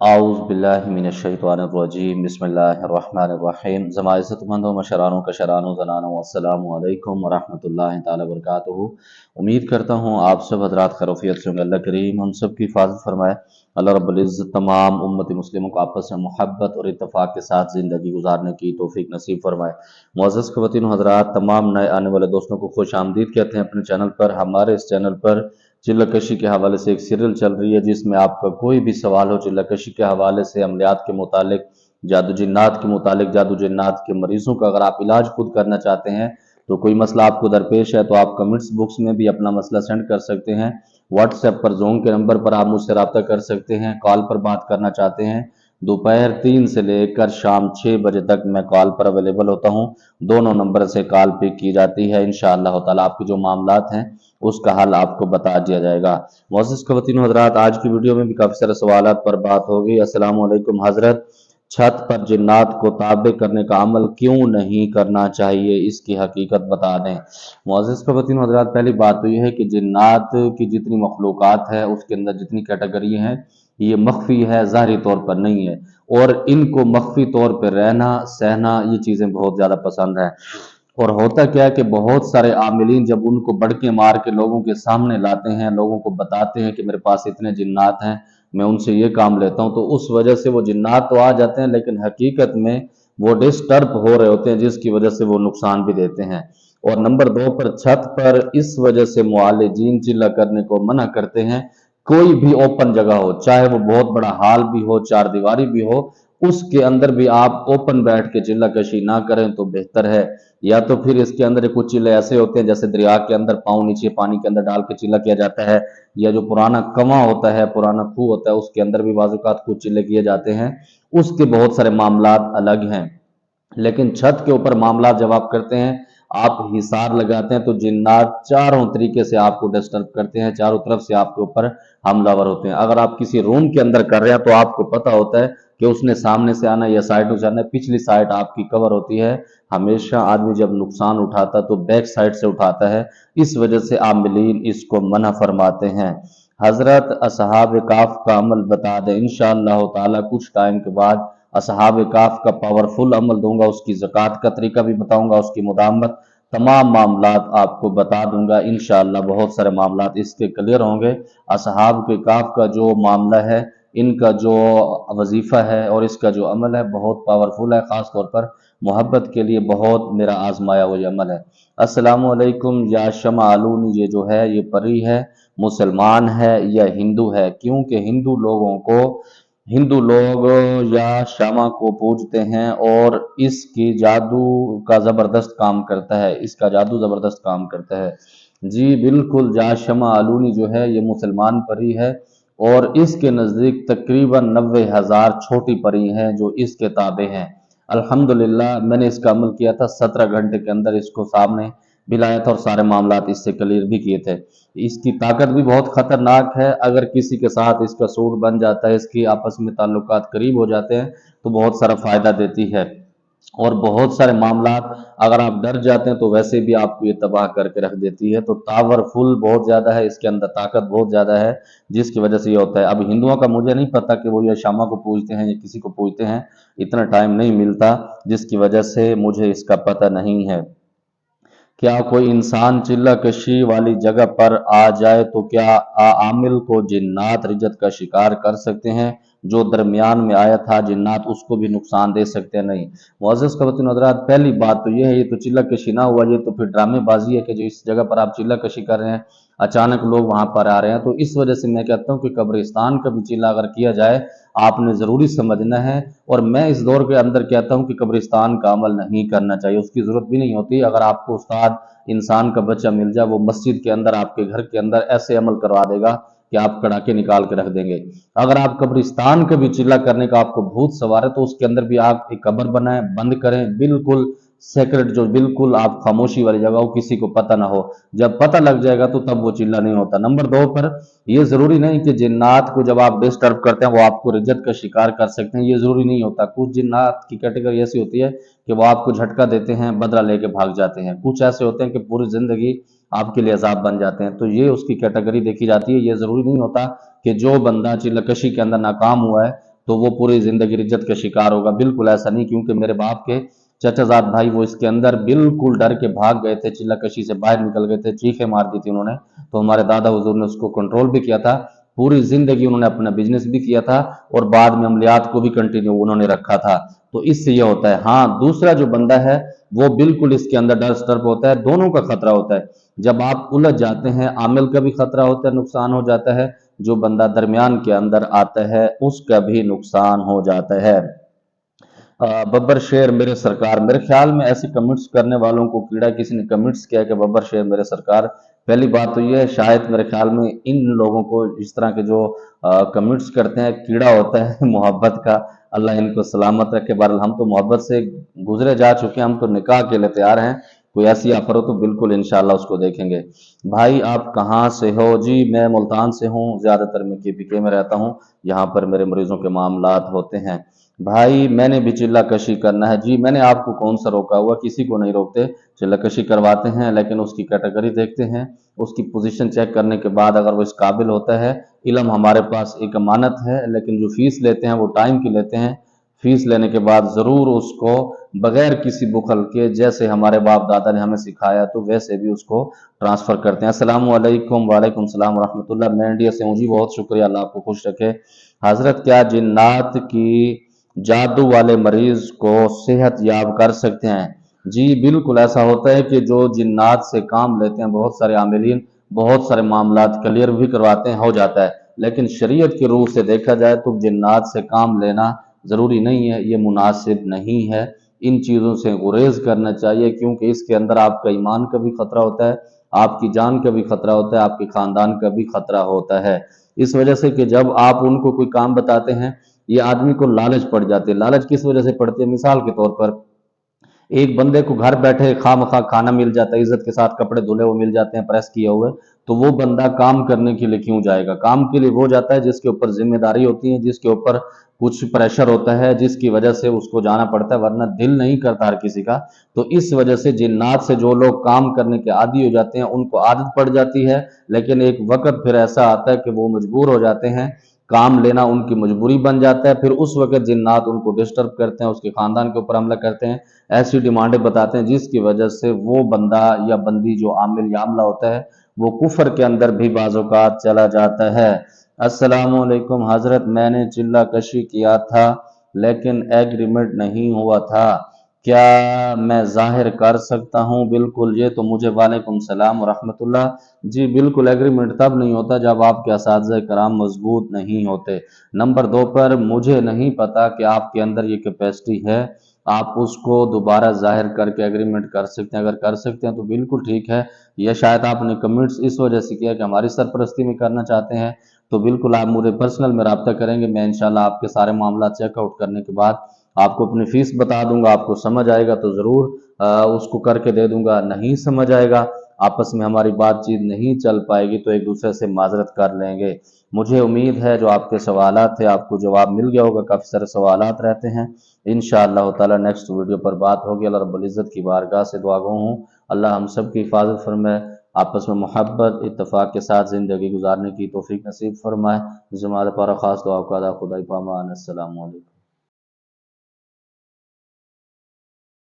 आऊज़ बिल्लाहि मिनश्शैतानिर्रजीम बिस्मिल्लाहिर्रहमानिर्रहीम। ज़मा इज़्ज़तमंदों मशरानों कशरानों ज़नानों अस्सलामु अलैकुम वरहमतुल्लाहि ताला वबरकातुहू। उम्मीद करता हूँ आप सब हज़रात खैरियत से होंगे। अल्लाह करीम हम सब की हिफाज़त फरमाए। अल्लाह रब्बुल इज़्ज़त तमाम उम्मत मुस्लिमों को आपस में मोहब्बत और इत्तफ़ाक़ के साथ ज़िंदगी गुजारने की तौफ़ीक नसीब फरमाए। मुअज़्ज़ज़ ख़वातीन व हज़रात, तमाम नए आने वाले दोस्तों को खुश आमदीद कहते हैं अपने चैनल पर। हमारे इस चैनल पर चिल्ला के हवाले से एक सीरियल चल रही है, जिसमें आपका कोई भी सवाल हो चिल्ला के हवाले से, अमलियात के मुतालिक, जादू जिन्नात के मुतालिक, जादू जिन्नात के मरीज़ों का अगर आप इलाज खुद करना चाहते हैं, तो कोई मसला आपको दरपेश है तो आप कमेंट्स बॉक्स में भी अपना मसला सेंड कर सकते हैं। व्हाट्सएप पर जोन के नंबर पर आप मुझसे रब्ता कर सकते हैं। कॉल पर बात करना चाहते हैं, दोपहर 3 से लेकर शाम 6 बजे तक मैं कॉल पर अवेलेबल होता हूँ। दोनों नंबर से कॉल पिक की जाती है। इंशाअल्लाह ताला आपके जो मामलात हैं उसका हल आपको बता दिया जाएगा। मुअज़्ज़ज़ ख़वातीन व हज़रात, आज की वीडियो में भी काफ़ी सारे सवालात पर बात होगी। अस्सलामु अलैकुम हज़रत, छत पर जिन्नात को ताबे करने का अमल क्यों नहीं करना चाहिए, इसकी हकीकत बता दें। मुअज़्ज़ज़ ख़वातीन व हज़रात, पहली बात तो यह है कि जिन्नात की जितनी मखलूक़ात है उसके अंदर जितनी कैटेगरी हैं, ये मख्फी है, ज़ाहिरी तौर पर नहीं है। और इनको मख्फी तौर पर रहना सहना ये चीज़ें बहुत ज़्यादा पसंद है। और होता क्या है कि बहुत सारे आमिलीन जब उनको बड़के मार के लोगों के सामने लाते हैं, लोगों को बताते हैं कि मेरे पास इतने जिन्नात हैं, मैं उनसे ये काम लेता हूं, तो उस वजह से वो जिन्नात तो आ जाते हैं, लेकिन हकीकत में वो डिस्टर्ब हो रहे होते हैं, जिसकी वजह से वो नुकसान भी देते हैं। और नंबर 2 पर, छत पर इस वजह से मुआलिजीन चिल्ला करने को मना करते हैं। कोई भी ओपन जगह हो, चाहे वो बहुत बड़ा हाल भी हो, चार दीवारी भी हो, उसके अंदर भी आप ओपन बैठ के चिल्ला कशी ना करें तो बेहतर है। या तो फिर इसके अंदर कुछ चिल्ले ऐसे होते हैं जैसे दरिया के अंदर पाँव नीचे पानी के अंदर डाल के चिल्ला किया जाता है, या जो पुराना कवां होता है, पुराना खूह होता है, उसके अंदर भी बाज़-औक़ात कुछ चिल्ले किए जाते हैं। उसके बहुत सारे मामलात अलग हैं। लेकिन छत के ऊपर मामला जब आप करते हैं, आप हिसार लगाते हैं, तो जिन्नात चारों तरीके से आपको डिस्टर्ब करते हैं, चारों तरफ से आपके ऊपर हमलावर होते हैं। अगर आप किसी रूम के अंदर कर रहे हैं तो आपको पता होता है कि उसने सामने से आना या साइड से आना है, पिछली साइड आपकी कवर होती है। हमेशा आदमी जब नुकसान उठाता है तो बैक साइड से उठाता है। इस वजह से आमिलीन इसको मना फरमाते हैं। हजरत असहाब काफ का अमल बता दें, इंशाअल्लाह ताला कुछ टाइम के बाद असहाब काफ का पावरफुल अमल दूंगा, उसकी ज़कात का तरीका भी बताऊंगा, उसकी मुदामत, तमाम मामलात आपको बता दूंगा। इंशाअल्लाह बहुत सारे मामलात इसके क्लियर होंगे। असहाब के काफ का जो मामला है, इनका जो वजीफ़ा है और इसका जो अमल है बहुत पावरफुल है, ख़ास तौर पर मोहब्बत के लिए बहुत मेरा आजमाया हुआ अमल है। अस्सलामु अलैकुम, या शमा आलूनी ये जो है ये परी है, मुसलमान है या हिंदू है? क्योंकि हिंदू लोग या शमा को पूजते हैं और इसकी जादू का ज़बरदस्त काम करता है, इसका जादू ज़बरदस्त काम करता है। जी बिल्कुल, जा शमा आलूनी जो है ये मुसलमान परी है और इसके नज़दीक तकरीबन 90,000 छोटी परी हैं जो इसके ताबे हैं। अल्हम्दुलिल्लाह मैंने इसका अमल किया था, 17 घंटे के अंदर इसको सामने भी लाया था और सारे मामलात इससे क्लियर भी किए थे। इसकी ताकत भी बहुत ख़तरनाक है। अगर किसी के साथ इसका सूट बन जाता है, इसकी आपस में ताल्लुकात करीब हो जाते हैं, तो बहुत सारा फ़ायदा देती है। और बहुत सारे मामलात अगर आप डर जाते हैं तो वैसे भी आपको ये तबाह करके रख देती है। तो पावरफुल बहुत ज़्यादा है, इसके अंदर ताकत बहुत ज़्यादा है, जिसकी वजह से ये होता है। अब हिंदुओं का मुझे नहीं पता कि वो ये शामा को पूजते हैं या किसी को पूजते हैं, इतना टाइम नहीं मिलता, जिसकी वजह से मुझे इसका पता नहीं है। क्या कोई इंसान चिल्ला कशी वाली जगह पर आ जाए तो क्या आमिल को जिन्नात रिजत का शिकार कर सकते हैं? जो दरमियान में आया था जिन्नात उसको भी नुकसान दे सकते हैं? नहीं। मुअज़्ज़ज़ ख़वातीन हज़रात, पहली बात तो ये है, ये तो चिल्ला कशी ना हुआ, ये तो फिर ड्रामेबाजी है कि जो इस जगह पर आप चिल्ला कशी कर रहे हैं, अचानक लोग वहां पर आ रहे हैं। तो इस वजह से मैं कहता हूँ कि कब्रिस्तान का भी चिल्ला अगर किया जाए, आपने ज़रूरी समझना है। और मैं इस दौर के अंदर कहता हूँ कि कब्रिस्तान का अमल नहीं करना चाहिए, उसकी ज़रूरत भी नहीं होती। अगर आपको उस्ताद इंसान का बच्चा मिल जाए, वो मस्जिद के अंदर आपके घर के अंदर ऐसे अमल करवा देगा कि आप कड़ाके निकाल के रख देंगे। अगर आप कब्रिस्तान का भी चिल्ला करने का आपको भूत सवार है तो उसके अंदर भी आप एक कब्र बनाएं, बंद करें, बिल्कुल सेक्रेट, जो बिल्कुल आप खामोशी वाली जगह हो, किसी को पता ना हो। जब पता लग जाएगा तो तब वो चिल्ला नहीं होता। नंबर 2 पर, ये जरूरी नहीं कि जिन्नात को जब आप डिस्टर्ब करते हैं वो आपको रिजत का शिकार कर सकते हैं, ये जरूरी नहीं होता। कुछ जिन्नात की कैटेगरी ऐसी होती है कि वो आपको झटका देते हैं, बदला लेके भाग जाते हैं। कुछ ऐसे होते हैं कि पूरी जिंदगी आपके लिए अजाब बन जाते हैं। तो ये उसकी कैटेगरी देखी जाती है। ये जरूरी नहीं होता कि जो बंदा चिल्लकशी के अंदर नाकाम हुआ है तो वो पूरी ज़िंदगी रिज्जत का शिकार होगा। बिल्कुल ऐसा नहीं, क्योंकि मेरे बाप के चचाजाद भाई वो इसके अंदर बिल्कुल डर के भाग गए थे, चिल्ला कशी से बाहर निकल गए थे, चीखें मार दी थी उन्होंने। तो हमारे दादा हुजूर ने उसको कंट्रोल भी किया था। पूरी ज़िंदगी उन्होंने अपना बिजनेस भी किया था और बाद में अमलियात को भी कंटिन्यू उन्होंने रखा था। तो इससे ये होता है। हाँ, दूसरा जो बंदा है वो बिल्कुल इसके अंदर डर स्टर्प होता है, दोनों का खतरा होता है। जब आप उलझ जाते हैं, आमिल का भी खतरा होता है, नुकसान हो जाता है, जो बंदा दरमियान के अंदर आता है उसका भी नुकसान हो जाता है। बब्बर शेर मेरे सरकार, मेरे ख्याल में ऐसे कमेंट्स करने वालों को कीड़ा किसी ने कमेंट्स किया कि बब्बर शेर मेरे सरकार। पहली बात तो ये है, शायद मेरे ख्याल में इन लोगों को इस तरह के जो कमेंट्स करते हैं कीड़ा होता है मोहब्बत का। अल्लाह इनको सलामत रखे। बहरहाल हम तो मोहब्बत से गुजरे जा चुके हैं, हम तो निकाह के लिए तैयार हैं। कोई ऐसी ऑफर हो तो बिल्कुल इंशाल्लाह उसको देखेंगे। भाई आप कहाँ से हो? जी मैं मुल्तान से हूँ, ज़्यादातर मैं KPK में रहता हूँ। यहाँ पर मेरे मरीजों के मामलात होते हैं। भाई मैंने भी चिल्ला कशी करना है। जी मैंने आपको कौन सा रोका हुआ? किसी को नहीं रोकते, चिल्ला कशी करवाते हैं, लेकिन उसकी कैटेगरी देखते हैं, उसकी पोजीशन चेक करने के बाद अगर वो इस काबिल होता है। इल्म हमारे पास एक अमानत है, लेकिन जो फीस लेते हैं वो टाइम की लेते हैं। फीस लेने के बाद ज़रूर उसको बगैर किसी बुखल के, जैसे हमारे बाप दादा ने हमें सिखाया तो वैसे भी उसको ट्रांसफ़र करते हैं। अस्सलाम वालेकुम। वालेकुम सलाम रहमतुल्लाह। मैं इंडिया से हूँ जी, बहुत शुक्रिया, अल्लाह आपको खुश रखे। हजरत क्या जिन्नात की जादू वाले मरीज को सेहत याब कर सकते हैं? जी बिल्कुल ऐसा होता है कि जो जिन्नात से काम लेते हैं, बहुत सारे आमिलीन बहुत सारे मामलात क्लियर भी करवाते हैं, हो जाता है। लेकिन शरीयत की रूह से देखा जाए तो जिन्नात से काम लेना ज़रूरी नहीं है, ये मुनासिब नहीं है। इन चीज़ों से गुरेज करना चाहिए, क्योंकि इसके अंदर आपका ईमान का भी खतरा होता है, आपकी जान का भी खतरा होता है, आपके ख़ानदान का भी खतरा होता है। इस वजह से कि जब आप उनको कोई काम बताते हैं, ये आदमी को लालच पड़ जाती है। लालच किस वजह से पड़ती है? मिसाल के तौर पर एक बंदे को घर बैठे खामखा खाना मिल जाता है, इज्जत के साथ कपड़े धुले हुए मिल जाते हैं, प्रेस किए हुए, तो वो बंदा काम करने के लिए क्यों जाएगा? काम के लिए वो जाता है जिसके ऊपर जिम्मेदारी होती है, जिसके ऊपर कुछ प्रेशर होता है, जिसकी वजह से उसको जाना पड़ता है, वरना दिल नहीं करता हर किसी का। तो इस वजह से जिन्नात से जो लोग काम करने के आदी हो जाते हैं उनको आदत पड़ जाती है, लेकिन एक वक्त फिर ऐसा आता है कि वो मजबूर हो जाते हैं, काम लेना उनकी मजबूरी बन जाता है। फिर उस वक्त जिन्नात उनको डिस्टर्ब करते हैं, उसके खानदान के ऊपर हमला करते हैं, ऐसी डिमांडें बताते हैं, जिसकी वजह से वो बंदा या बंदी जो आमिल या आमला होता है वो कुफर के अंदर भी बाज़-औक़ात चला जाता है। अस्सलाम वालेकुम हजरत, मैंने चिल्ला कशी किया था लेकिन एग्रीमेंट नहीं हुआ था, क्या मैं जाहिर कर सकता हूँ? बिल्कुल, ये तो मुझे वालेकुम सलाम व रहमतुल्लाह। जी बिल्कुल, एग्रीमेंट तब नहीं होता जब आपके असातिज़ा कराम मजबूत नहीं होते। नंबर 2 पर मुझे नहीं पता कि आपके अंदर ये कैपेसिटी है, आप उसको दोबारा जाहिर करके एग्रीमेंट कर सकते हैं। अगर कर सकते हैं तो बिल्कुल ठीक है। या शायद आपने कमेंट्स इस वजह से किया कि हमारी सरपरस्ती में करना चाहते हैं, तो बिल्कुल आप मुझे पर्सनल में रब्ता करेंगे, मैं इंशाल्लाह आपके सारे मामला चेकआउट करने के बाद आपको अपनी फीस बता दूंगा। आपको समझ आएगा तो ज़रूर उसको करके दे दूंगा, नहीं समझ आएगा, आपस में हमारी बातचीत नहीं चल पाएगी तो एक दूसरे से माजरत कर लेंगे। मुझे उम्मीद है जो आपके सवालात थे आपको जवाब मिल गया होगा, काफ़ी सारे सवालात रहते हैं। इंशाअल्लाह ताला नेक्स्ट वीडियो पर बात होगी। अल्लाह रब्बुल इज़्ज़त की बारगाह से दुआ गो हूँ, अल्लाह हम सब की हिफाजत फरमाए, आपस में मोहब्बत इत्तफाक के साथ ज़िंदगी गुजारने की तौफीक नसीब फरमाए। ज़मात पर ख़ास दुआ का खुदा पामान। अस्सलामु अलैकुम।